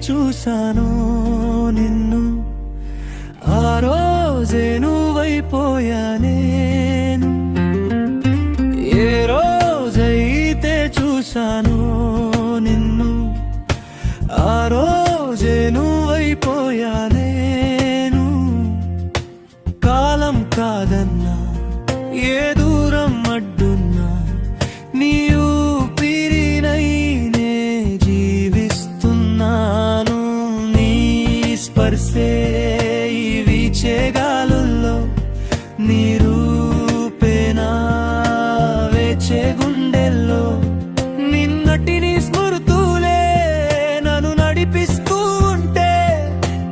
చూశాను నిన్ను, ఆ రోజే నువ్వైపోయా నేను. ఏ రోజైతే చూశాను నిన్ను, ఆ రోజే నువ్వైపోయా నేను. కాలం కాదన్నా, ఏ దూరం అడ్డున్నా, నీ ఊపిరినై నే జీవిస్తున్నాను. నీ స్పర్శే ఈ వీచే గాలుల్లో, నీ రూపేనా వేచే గుండెల్లో. నిన్నటి నీ స్మృతులే నన్ను నడిపిస్తూ ఉంటే,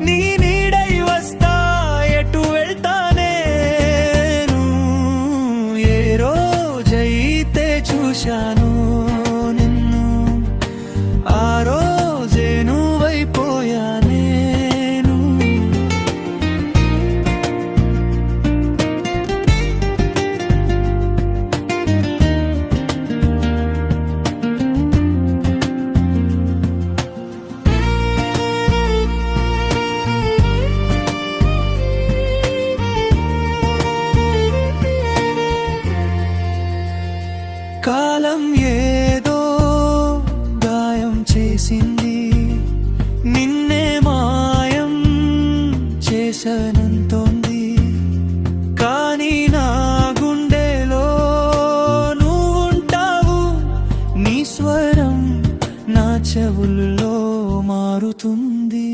నీ నీడై వస్తా ఎటు వెళ్తా నేను. ఏ రోజైతే చూశాను నిన్ను, ఆ రోజే నువ్వైపోయా నేను. కాలం ఏదో గాయం చేసింది, నిన్నే మాయం చేశానంటోంది. కానీ నా గుండెలో నువ్వుంటావు, నీ స్వరం నా చెవుల్లో మారుతుంది.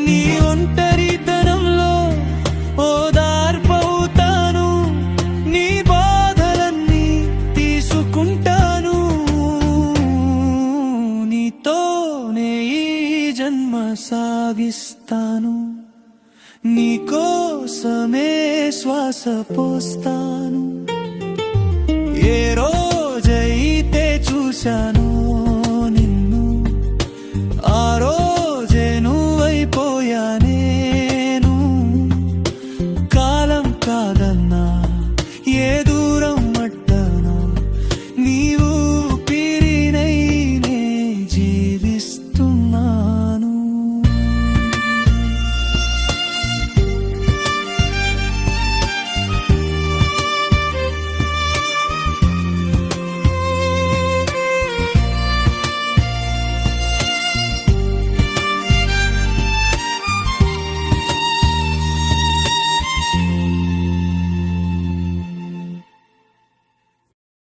నీ ఒంటరితనంలో ఓదార్పవుతాను, నీ బాధలన్నీ తీసుకుంటాను. నీతోనే ఈ జన్మ సాగిస్తాను, నీ కోసమే శ్వాస పోస్తాను. ఏ రోజైతే చూశాను